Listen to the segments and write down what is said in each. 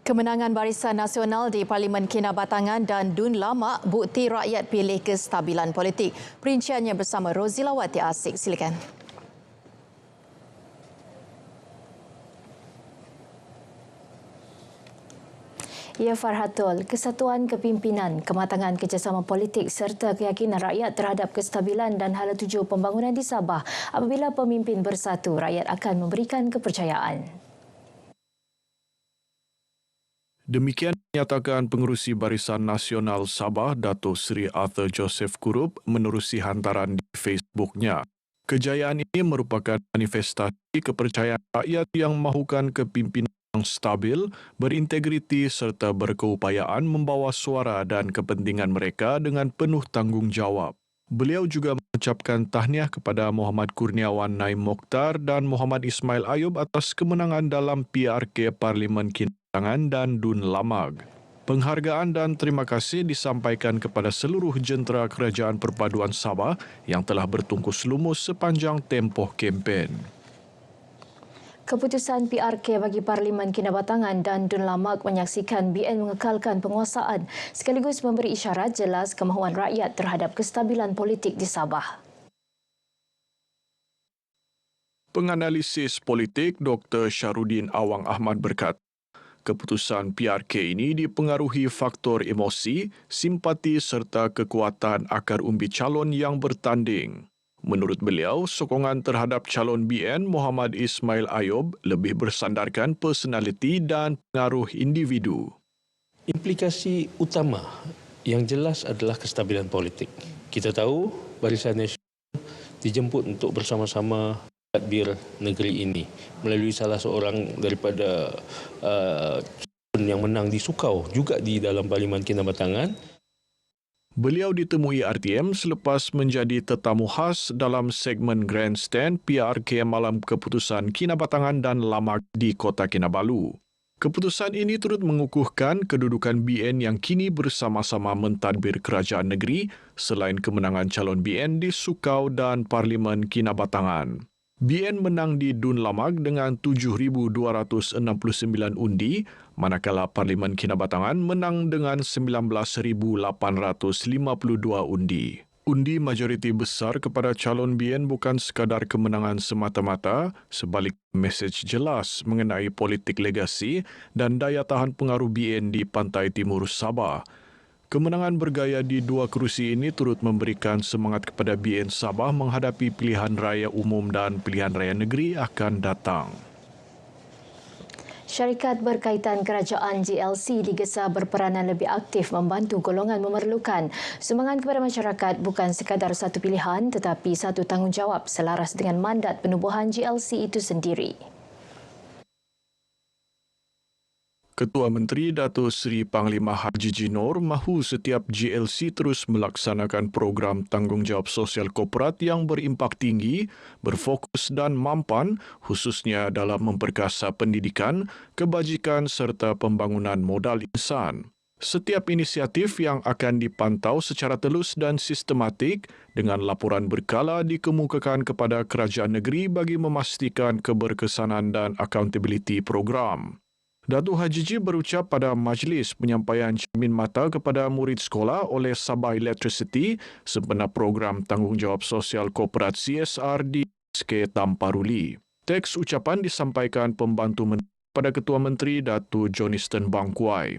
Kemenangan Barisan Nasional di Parlimen Kinabatangan dan Dun Lamak bukti rakyat pilih kestabilan politik. Perinciannya bersama Rozila Wati Asik. Silakan. Ya Farhatul, kesatuan kepimpinan, kematangan kerjasama politik serta keyakinan rakyat terhadap kestabilan dan hala tuju pembangunan di Sabah. Apabila pemimpin bersatu, rakyat akan memberikan kepercayaan. Demikian dinyatakan Pengerusi Barisan Nasional Sabah, Dato' Seri Arthur Joseph Kurup menerusi hantaran di Facebooknya. Kejayaan ini merupakan manifestasi kepercayaan rakyat yang mahukan kepimpinan yang stabil, berintegriti serta berkeupayaan membawa suara dan kepentingan mereka dengan penuh tanggungjawab. Beliau juga mengucapkan tahniah kepada Muhammad Kurniawan Naim Mokhtar dan Muhammad Ismail Ayub atas kemenangan dalam PRK Parlimen Kinabatangan dan Dun Lamak. Penghargaan dan terima kasih disampaikan kepada seluruh jentera Kerajaan Perpaduan Sabah yang telah bertungkus lumus sepanjang tempoh kempen. Keputusan PRK bagi Parlimen Kinabatangan dan Dun Lamak menyaksikan BN mengekalkan penguasaan sekaligus memberi isyarat jelas kemahuan rakyat terhadap kestabilan politik di Sabah. Penganalisis politik Dr. Syarudin Awang Ahmad berkata, keputusan PRK ini dipengaruhi faktor emosi, simpati serta kekuatan akar umbi calon yang bertanding. Menurut beliau, sokongan terhadap calon BN Muhammad Ismail Ayub lebih bersandarkan personaliti dan pengaruh individu. Implikasi utama yang jelas adalah kestabilan politik. Kita tahu Barisan Nasional dijemput untuk bersama-sama tadbir negeri ini melalui salah seorang daripada yang menang di Sukau juga di dalam Parlimen Kinabatangan. Beliau ditemui RTM selepas menjadi tetamu khas dalam segmen Grandstand PRK Malam Keputusan Kinabatangan dan Lamak di Kota Kinabalu. Keputusan ini turut mengukuhkan kedudukan BN yang kini bersama-sama mentadbir kerajaan negeri selain kemenangan calon BN di Sukau dan Parlimen Kinabatangan. BN menang di Dun Lamak dengan 7,269 undi, manakala Parlimen Kinabatangan menang dengan 19,852 undi. Undi majoriti besar kepada calon BN bukan sekadar kemenangan semata-mata, sebalik mesej jelas mengenai politik legasi dan daya tahan pengaruh BN di pantai timur Sabah. Kemenangan bergaya di dua kerusi ini turut memberikan semangat kepada BN Sabah menghadapi pilihan raya umum dan pilihan raya negeri akan datang. Syarikat berkaitan kerajaan GLC digesa berperanan lebih aktif membantu golongan memerlukan. Sumbangan kepada masyarakat bukan sekadar satu pilihan tetapi satu tanggungjawab selaras dengan mandat penubuhan GLC itu sendiri. Ketua Menteri Dato' Seri Panglima Haji Jinor mahu setiap GLC terus melaksanakan program tanggungjawab sosial korporat yang berimpak tinggi, berfokus dan mampan khususnya dalam memperkasa pendidikan, kebajikan serta pembangunan modal insan. Setiap inisiatif yang akan dipantau secara telus dan sistematik dengan laporan berkala dikemukakan kepada kerajaan negeri bagi memastikan keberkesanan dan accountability program. Datuk Haji Ji berucap pada majlis penyampaian cermin mata kepada murid sekolah oleh Sabah Electricity sempena program tanggungjawab sosial korporat CSR di SK Tamparuli. Teks ucapan disampaikan pembantu pada Ketua Menteri Datuk Johnston Bangkuai.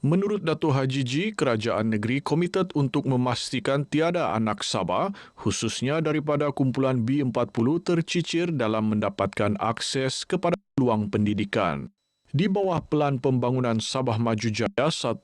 Menurut Datuk Haji Ji, kerajaan negeri komited untuk memastikan tiada anak Sabah, khususnya daripada kumpulan B40 tercicir dalam mendapatkan akses kepada peluang pendidikan. Di bawah Pelan Pembangunan Sabah Maju Jaya 1.0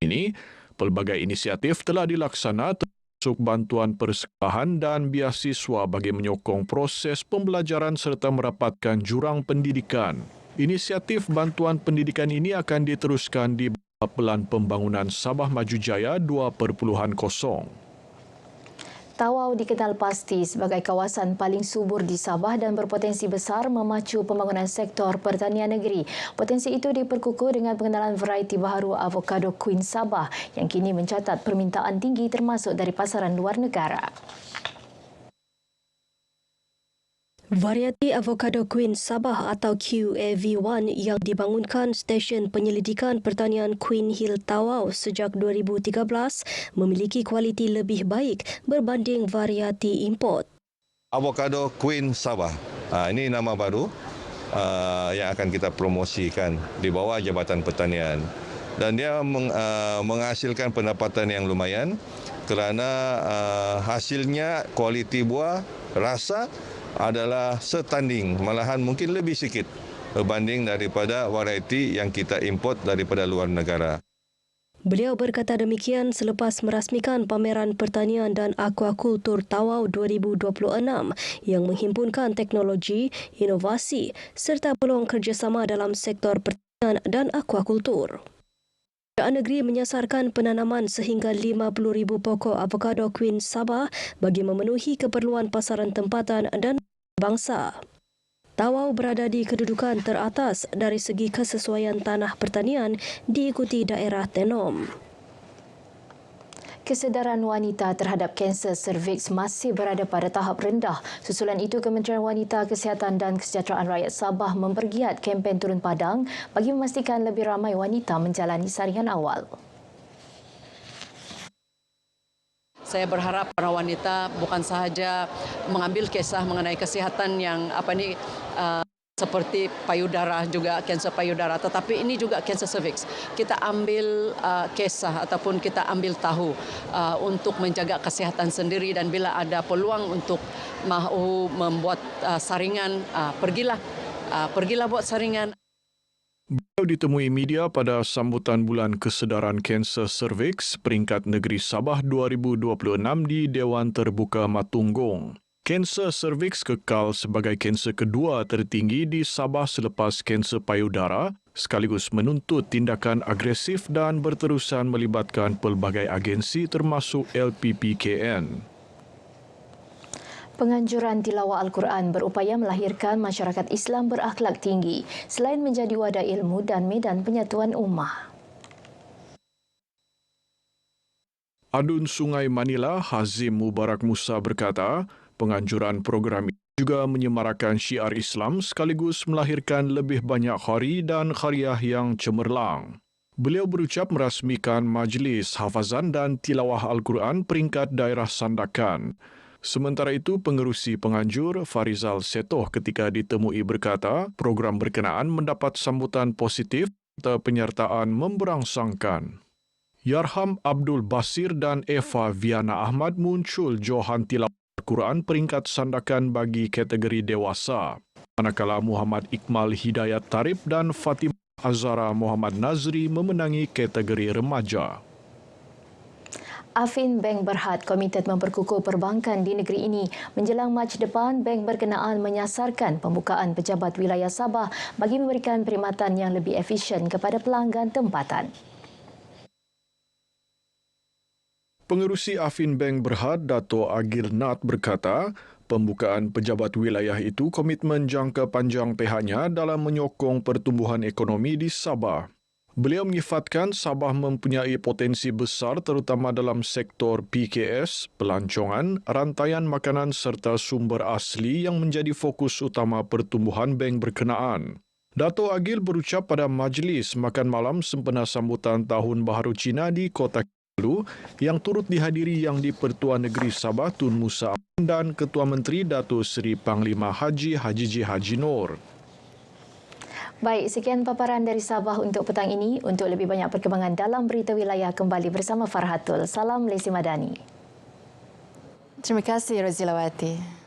ini, pelbagai inisiatif telah dilaksana termasuk bantuan persekolahan dan biasiswa bagi menyokong proses pembelajaran serta merapatkan jurang pendidikan. Inisiatif bantuan pendidikan ini akan diteruskan di bawah Pelan Pembangunan Sabah Maju Jaya 2.0. Tawau dikenal pasti sebagai kawasan paling subur di Sabah dan berpotensi besar memacu pembangunan sektor pertanian negeri. Potensi itu diperkukuh dengan pengenalan varieti baharu avokado Queen Sabah yang kini mencatat permintaan tinggi termasuk dari pasaran luar negara. Varieti avocado Queen Sabah atau QAV1 yang dibangunkan Stesen Penyelidikan Pertanian Queen Hill Tawau sejak 2013 memiliki kualiti lebih baik berbanding varieti import. Avocado Queen Sabah. Ini nama baru yang akan kita promosikan di bawah Jabatan Pertanian. Dan dia menghasilkan pendapatan yang lumayan kerana hasilnya, kualiti buah, rasa adalah setanding, malahan mungkin lebih sikit berbanding daripada varieti yang kita import daripada luar negara. Beliau berkata demikian selepas merasmikan Pameran Pertanian dan Aquakultur Tawau 2026 yang menghimpunkan teknologi, inovasi serta peluang kerjasama dalam sektor pertanian dan aquakultur. Kerajaan negeri menyasarkan penanaman sehingga 50,000 pokok avocado Queen Sabah bagi memenuhi keperluan pasaran tempatan dan bangsa. Tawau berada di kedudukan teratas dari segi kesesuaian tanah pertanian diikuti daerah Tenom. Kesedaran wanita terhadap kanser serviks masih berada pada tahap rendah. Susulan itu, Kementerian Wanita, Kesihatan dan Kesejahteraan Rakyat Sabah mempergiat kempen turun padang bagi memastikan lebih ramai wanita menjalani saringan awal. Saya berharap para wanita bukan sahaja mengambil kisah mengenai kesihatan yang seperti payudara, juga kanser payudara, tetapi ini juga kanser serviks. Kita ambil kisah ataupun kita ambil tahu untuk menjaga kesihatan sendiri, dan bila ada peluang untuk mahu membuat saringan, pergilah buat saringan. Beliau ditemui media pada sambutan Bulan Kesedaran Kanser Serviks Peringkat Negeri Sabah 2026 di Dewan Terbuka Matunggung. Kanser serviks kekal sebagai kanser kedua tertinggi di Sabah selepas kanser payudara, sekaligus menuntut tindakan agresif dan berterusan melibatkan pelbagai agensi termasuk LPPKN. Penganjuran tilawah Al-Quran berupaya melahirkan masyarakat Islam berakhlak tinggi selain menjadi wadah ilmu dan medan penyatuan ummah. Adun Sungai Manila Hazim Mubarak Musa berkata, penganjuran program ini juga menyemarakan syiar Islam sekaligus melahirkan lebih banyak khari dan khariyah yang cemerlang. Beliau berucap merasmikan Majlis Hafazan dan Tilawah Al-Quran peringkat daerah Sandakan. Sementara itu, pengerusi penganjur Farizal Setoh ketika ditemui berkata, program berkenaan mendapat sambutan positif serta penyertaan memberangsangkan. Yarham Abdul Basir dan Eva Viana Ahmad muncul johan tilawah Al-Quran peringkat Sandakan bagi kategori dewasa. Manakala Muhammad Iqmal Hidayat Tarib dan Fatimah Azhara Muhammad Nazri memenangi kategori remaja. Affin Bank Berhad komited memperkukuh perbankan di negeri ini. Menjelang Mac depan, bank berkenaan menyasarkan pembukaan pejabat wilayah Sabah bagi memberikan perkhidmatan yang lebih efisien kepada pelanggan tempatan. Pengerusi Affin Bank Berhad, Dato' Agil Nat berkata, pembukaan pejabat wilayah itu komitmen jangka panjang pihaknya dalam menyokong pertumbuhan ekonomi di Sabah. Beliau menyifatkan Sabah mempunyai potensi besar terutama dalam sektor PKS, pelancongan, rantaian makanan serta sumber asli yang menjadi fokus utama pertumbuhan bank berkenaan. Dato' Agil berucap pada majlis makan malam sempena sambutan Tahun Baharu Cina di Kota Kinabalu yang turut dihadiri Yang di-Pertuan Negeri Sabah Tun Musa dan Ketua Menteri Datuk Seri Panglima Haji J. Haji Noor. Baik, sekian paparan dari Sabah untuk petang ini. Untuk lebih banyak perkembangan dalam berita wilayah, kembali bersama Farhatul. Salam Lesi Madani. Terima kasih, Rozilawati.